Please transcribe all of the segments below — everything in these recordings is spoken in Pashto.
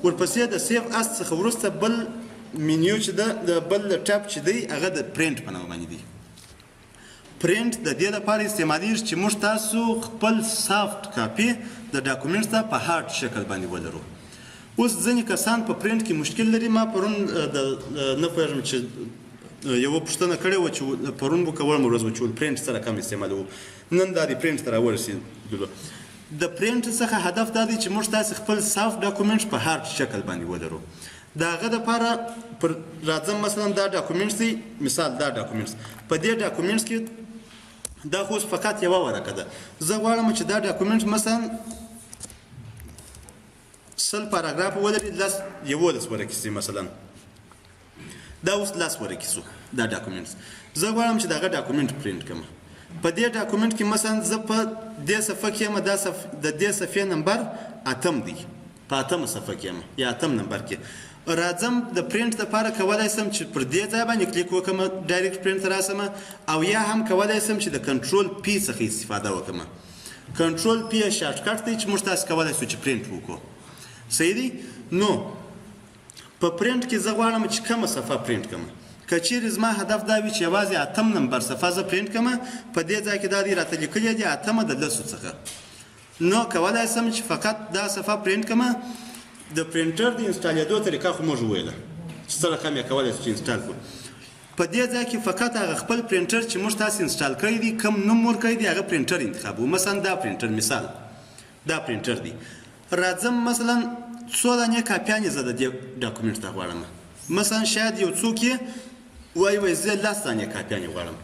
ورپسې د سیف اس څخه وروسته بل منیو چې ده د بل ټاپ چې دی هغه د پرنټ په نامه باندې دی. پرنټ د دې لپاره استعمالیږي چې موږ تاسو خپل سافت کاپي د ډاکومنټس ته په هارد شکل باندې ولرو. اوس ځینې کسان په پرنټ کې مشکل لري. ما پرون نه پوهېږم چې یوه پوښتنه کړې وه چې پرون به کومه ورځ وه چې پرنټ سره کم استعمالوو، نن دا د پرنټ ته راورسېدلو. د پرنټ څخه هدف دا دی چې موږ تاسې خپل سافت ډاکومنټ په هارد شکل باندې ولرو. د هغه دپاره راځم مثلا دا ډاکومنټس دی، مثال دا ډاکومنټس، په دې ډاکومنټس کې دا خو اوس فقط یوه ورقه ده. زه غواړم چې دا ډاکومنټ مثلا 100 پاراګراف ولري، 11 ورقې سي مثلا. دا اوس 10 ورقې سو دا ډاکومنټس. زه غواړم چې دغه ډاکومنټ پرنټ کړم. په دې ډاکومنټ کې مثلا زه په دې صفحه کې یم، د دې صفحې نمبر 8 دی، په 8 صفحه کې یم یا 8 نمبر کې. راځم د پرنټ لپاره کولی سم چې پر دې ځای باندې کلیک وکړم، ډایرکټ پرنټ ته راسم، او یا هم کولی سم چې د کنټرول پی څخه استفاده وکړم. کنټرول پی یې شارټ کټ دی چې موږ تاسو کولی سو چې پرنټ وکړو. صحیح دی؟ نو په پرنټ کې زه غواړم چې کومه صفحه پرنټ کړم. که چیرې زما هدف دا وي چې یوازې 8 نمبر صفحه زه پرنټ کړم، په دې ځای کې دا دی راته لیکلي دي 8 د 10 څخه. نو کولی سم چې فقط دا صفحه پرنټ کړم. د پرنټر د انسټالېدو طریقه خو موږ وویله چې څه رقم یې کولی سو چې انسټال کړو. په دې ځای کې فقط هغه خپل پرنټر چې موږ تاسې انسټال کړی دی، کوم نوم ورکړی دی، هغه پرنټر انتخابوو. مثلا دا پرنټر، مثال دا پرنټر دی. راځم مثلا څو دانې کاپیانې زه د دې ډاکومنټ ته غواړم. مثلا شاید یو څوک یې وایي زه 10 دانې کاپیانې غواړم،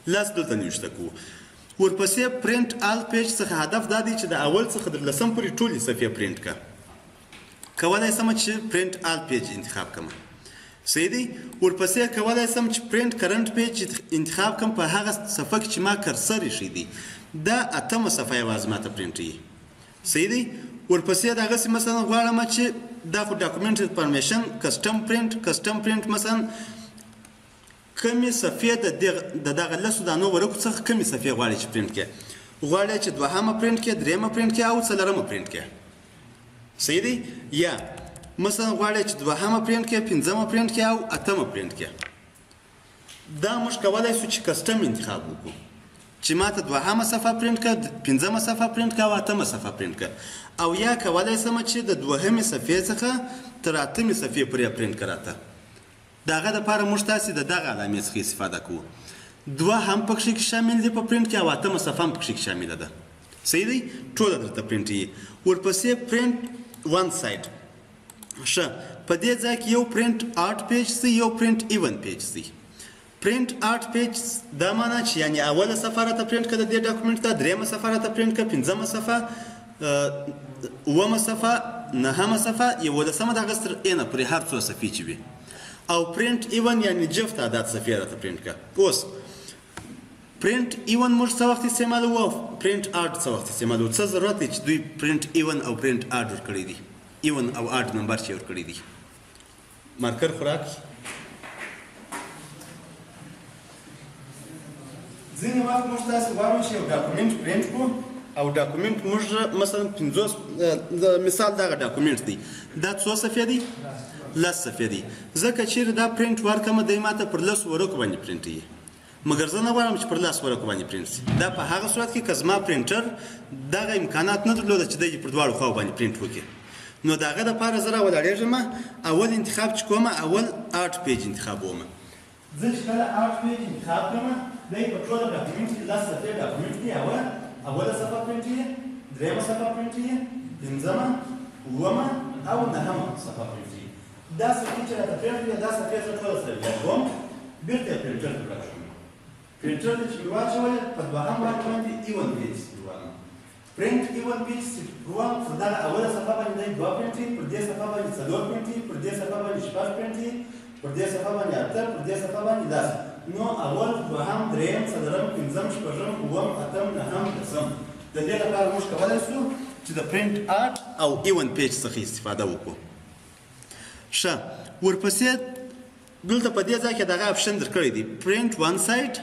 10 دلته نوشته کوو. ورپسې پرنټ آل پیج څخه هدف دا دی چې د اول څخه تر 10 پورې ټولې صفحې پرنټ کړه. کولی سم چې پرنټ آل پیج انتخاب کړم. صحیح دی؟ ورپسې کولی سم چې پرنټ کرنټ پیج انتخاب کړم په هغه صفحه کې چې ما کرسر ایښی دی. دا 8 صفحه یوازې ماته پرنټوي. صحیح دی؟ ورپسې دغسې مثلا غواړم چې دا خو ډاکومنټ انفارمیشن کسټم پرنټ مثلا کمې صفحې د دغه 10 دانو ورقو څخه کمې صفحې غواړي چې پرنټ کړي. غواړي چې 2مه پرنټ کړي، 3مه پرنټ کړي او 4مه پرنټ کړي. صحیح دی؟ یا مثلا غواړي چې 2مه پرنټ کړي، 5مه پرنټ کړي او 8مه پرنټ کړي. دا موږ کولی سو چې کسټم انتخاب وکړو چې ماته 2مه صفحه پرنټ کړه، 5مه صفحه پرنټ کړه او 8مه صفحه پرنټ کړه. او یا کولی سم چې د 2مې صفحې څخه تر 8مې صفحې پورې پرنټ کړه راته. د هغه دپاره موږ تاسې د دغه علامې څخه استفاده کوو. 2 هم پکښې کې شامل دي په پرنټ کې او 8مه صفحه هم پکښې کې شامله ده. صحیح دی؟ ټوله درته پرنټ یي. ورپسې پرنټ ون سایډ. ښه، په دې ځای کې یو پرنټ آرټ پیج سي، یو پرنټ ایون پیج سي. پرنټ آرټ پیج دا معنا چې یعنې اوله صفحه راته پرنټ کړه د دې ډاکومنټ ته، 3مه صفحه راته پرنټ کړه، 5مه صفحه، 9مه صفحه، 9مه صفحه، 11مه دغسې تر نه پورې هر څو صفحې چې وي. او پرنټ ایون یعنې جفت تعداد صفحې راته پرنټ کړه. اوس پرنټ ایون موږ څه وخت استعمالوو او پرنټ آرټ څه وخت استعمالوو؟ څه ضرورت دی چې دوی پرنټ ایون او پرنټ آرټ ورکړی دي؟ ایون او آرټ نمبر چې ورکړی دي. مارکر خوراک ځینې وخت موږ تاسې غواړو چې یو ډاکومنټ پرنټ کړو او ډاکومنټ موږ مثلا 50 مثال دغه ډاکومنټ دی، دا څو صفحې دی؟ 10 صفحې دی. زه که چیرې دا پرنټ ورکړم دی ماته پر 10 ورقو باندې پرنټ یي، مګر زه نه غواړم چې پر 10 ورقو باندې پرنټ شي. دا په هغه صورت کې که زما پرنټر دغه امکانات نه درلوده چې دی پر دواړو خواو باندې پرنټ وکړي، نو د هغه دپاره زه راولاړېږم. اول انتخاب چې کومه، اول آرټ پیج انتخابوم. زه چې کله آرټ پیج انتخاب کړم، دی په ټوله ډاکومنټ کې 10 صفحې ډاکومنټ دی. اوله صفحه پرنټ یې، 3مه صفحه پرنټ یې، 5مه، 9مه او 9مه صفحه پرنټ یې. دا صفحې چې راته پرنټ کړې، دا صفحې زه ټوله سره بیا کوم، بېرته یې پرنټر ته راښوم. پرنټر ته چې مې واچولې، په 2هم ورقه باندې ایون پیج سپروم. پرنټ ایون پیج سپروم، پر دغه اوله صفحه باندې دی 2 پرنټ یي، پر دې صفحه باندې 4 پرنټ یي، پر دې صفحه باندې 6 پرنټ یي، پر دې صفحه باندې 8، پر دې صفحه باندې 10. نو اول، 2هم، 3م، 4م، 5م، 6م، 7م، 8م، 9م، 10م. د دې لپاره موږ کولی شو چې د پرنټ آرټ او ایون پیج څخه استفاده وکړو. ښه، ورپسې دلته په دې ځای کې دغه اپشن درکړی دی، پرنټ ون سایډ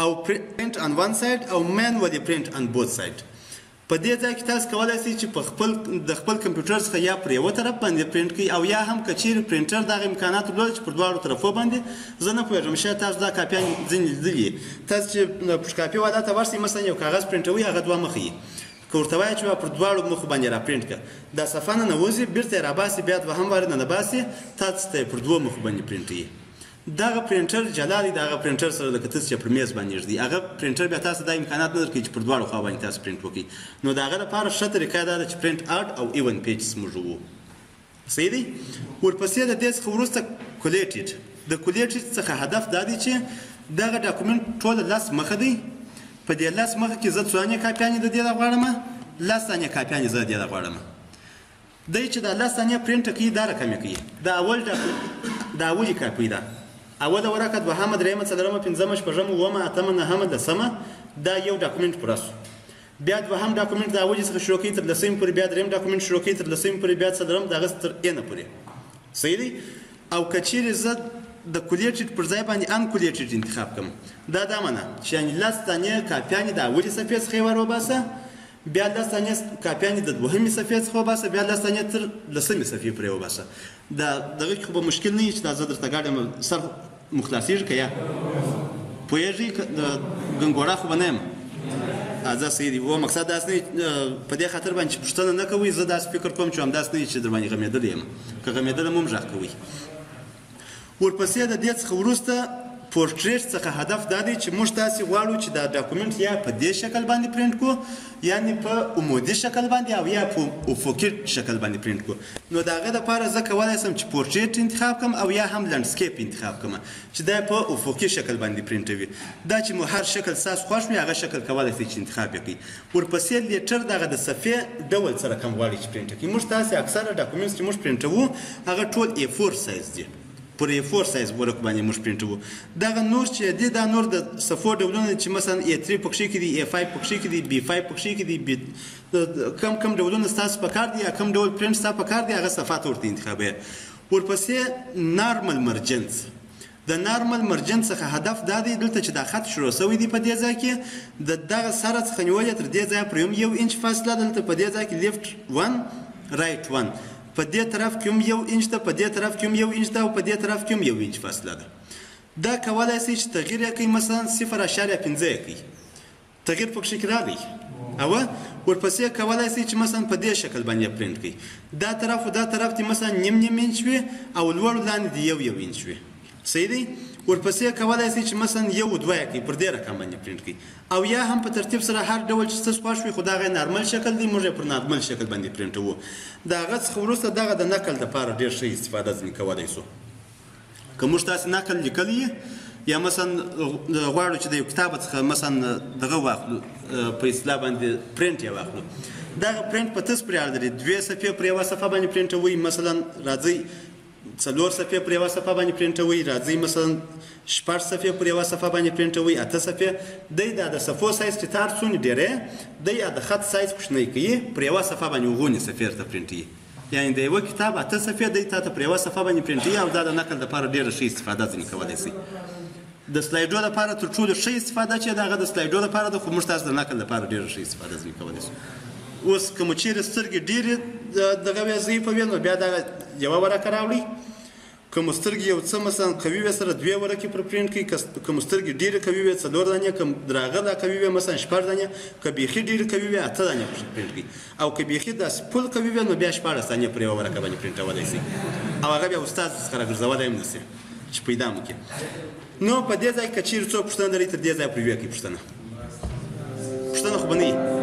او پرنټ آن ون سایډ او مینولی پرنټ آن بوث سایډ. په دې ځای کې تاسو کولی شئ چې د خپل کمپیوټر څخه یا پر یوه طرف باندې پرنټ کړئ او یا هم که چیرې پرنټر دغه امکانات درلوده چې پر دواړو طرفو باندې زه نه پوهېږم شاید تاسو دا کاپیان ځینې لیدلي تاسو چې پوش کاپي والا ته ورسئ مثلا یو کاغذ پرنټوئ هغه دوه مخه وي که ورته وایي چې پر دواړو مخو باندې را پرنټ کړه دا صفحه نه ننوځي بېرته یې راباسي بیا دوهم وارې نه باسي تاسو ته یې پر دوو مخو باندې پرنټوي دغه پرنټر جلا دی دغه پرنټر سره لکه تاسو چې پر میز باندې ږدي هغه پرنټر بیا تاسو دا امکانات نه درکوي چې پر دواړو خوا باندې تاسو پرنټ وکړئ نو د هغه لپاره ښه طریقه دا ده چې پرنټ آوټ او ایون پیجز موږ وو صحیح دی ورپسې د دې څخه وروسته کولیټډ د کولیټډ څخه هدف دا دی چې دغه ډاکومنټ ټوله 10 مخه دی په دې 10 مخه کې زه څو ثانیې کاپیانې د دې غواړم 10 ثانیې کاپیانې زه د دې غواړم دی چې دا 10 ثانیې پرنټ کوي دا رقم کوي دا اولي کاپي ده اوله ورقه دوهمه دریمه څلورمه پنځمه شپږمه اوومه اتمه نهمه لسمه دا یو ډاکومنټ پوره سو بیا دوهم ډاکومنټ د اولي څخه شروع کوي تر لسمې پورې بیا دریم ډاکومنټ شروع کوي تر لسمې پورې بیا څلورم د هغه تر اینه پورې صحیح دی او که چیرې زه د کولیټډ پر ځای باندې ان کولیټډ انتخاب کړم دا معنی چې یعنې 10 ثانیې کاپیانې د اولي صفحې څخه یې ور وباسه بیا 10 ثانیې کاپیانې د دوهمې صفحې څخه وباسه بیا 10 ثانیې تر لسمې صفحې پورې وباسه دغه کې خو به مشکل نه وي چې دا زه درته ګاډم سر مو خلاصېږي که یا پوهېږئ ګنګوړه خو به نه یم زه صحیح دی و مقصد داسې نه په دې خاطر باندې چې پوښتنه نه کوئ زه داسې فکر کوم چې همداسې نه وي چې در باندې غمېدلی یم که غمېدلی هم غږ کوئ ورپسې د دې څخه وروسته پورټریټ څخه هدف دا دی چې موږ تاسې غواړو چې دا ډاکومنټ یا په دې شکل باندې پرنټ کړو یعنې په عمودي شکل باندې او یا په افقي شکل باندې پرنټ کړو نو د هغه دپاره زه کولی شم چې پورټریټ انتخاب کړم او یا هم لنډسکیپ انتخاب کړم چې دا په افقي شکل باندې پرنټوي دا چې مو هر شکل ستاسو خوښ وي هغه شکل کولی شئ چې انتخاب یې کړئ ورپسې لیټر دغه د صفحې ډول سره کم غواړي چې پرنټ کړئ موږ تاسې اکثره ډاکومنټس چې موږ پرنټوو هغه ټول A4 سایز دي پر A4 سایز ورق باندې موږ پرنټوو دغه نور چې دی دا نور د صفحو ډولونه چې مثلا A3 پکښې کې دي A5 پکښې کې دي B5 پکښې کې دي کم ډولونه ستاسو په کار دي یا کم ډول پرنټ ستاسو په کار دي هغه صفحات ورته انتخابوي ورپسې نارمل مرجنس د نارمل مرجن څخه هدف دا دی دلته چې دا خط شروع شوی دی په دې ځای کې د دغه سره څخه نیولې تر دې ځایه پرې هم 1 انچ فاصله دلته په دې ځای کې لیفټ 1 رایټ 1 په دې طرف کې هم 1 انچ ده په دې طرف کې هم 1 انچ ده او په دې طرف کې هم 1 انچ فاصله ده دا کولی شئ چې تغییر یې کوئ مثلا 0.5 یې کوئ تغییر پکښې کې راغی او ورپسې کولی شئ چې مثلا په دې شکل باندې پرنټ کړئ دا طرف او دا طرف دې مثلا نیم انچ وي او لوړ لاندې دې 1 انچ وي صحیح دی ورپسې کولی شئ چې مثلا 1 2 یې کوئ پر دې رقم باندې پرنټ کړئ او یا هم په ترتیب سره هر ډول چې ستاسو خوښ وي خو دغه نارمل شکل دی موږ یې پر نارمل شکل باندې پرنټوو د هغه څخه وروسته دغه د نقل دپاره ډېر ښه استفاده ځینې کولی شو که موږ تاسې نقل لیکلی یا مثلا غواړو چې د یو کتاب څخه مثلا دغه واخلو په اصطلاح باندې پرنټ یې واخلو دغه پرنټ په تاسو پورې اړه لري 2 صفحې پر یوه صفحه باندې پرنټوئ مثلا راځئ 4 صفحې پر یوه صفحه باندې پرنټوئ راځئ مثلا 6 صفحې پر یوه صفحه باندې پرنټوئ 8 صفحې دی دا د صفحو سایز چې تار څونه ډېری دی د خط سایز کوچنی کوي پر یوه صفحه باندې 9 صفحې ته پرنټوي یعنې د یوه کتاب 8 صفحې دی تا ته پر یوه صفحه باندې پرنټوي او دا د نقل دپاره ډېره ښه استفاده ځینې کولی شئ د سلایډو لپاره تر ټولو ښه استفاده چې د هغه د سلایډو لپاره ده خو موږ تاسو د نقل لپاره ډېره ښه استفاده ځینې کولی شو اوس که مو چیرې سترګې ډېرې دغه وې ضعیفه وې نو بیا دغه یوه ورقه راوړئ که مو سترګې یو څه مثلا قوي وې سره 2 ورقې پر پرنټ کړئ که مو سترګې ډېرې قوي وې 4 دانې که راغله قوي وې مثلا 6 دانې که بیخي ډېرې قوي وې 8 دانې پرنټ کړئ او که بیخي داسې پل قوي وې نو بیا 14 دانې پر یوه ورقه باندې پرنټولی شئ او هغه بیا استاد څخه راګرځولی هم نه شي چې پیدا مو کړي نو په دې ځای که چیرې څوک پوښتنه لري تر دې ځایه پرې ویې کړئ پوښتنه خو به نه وي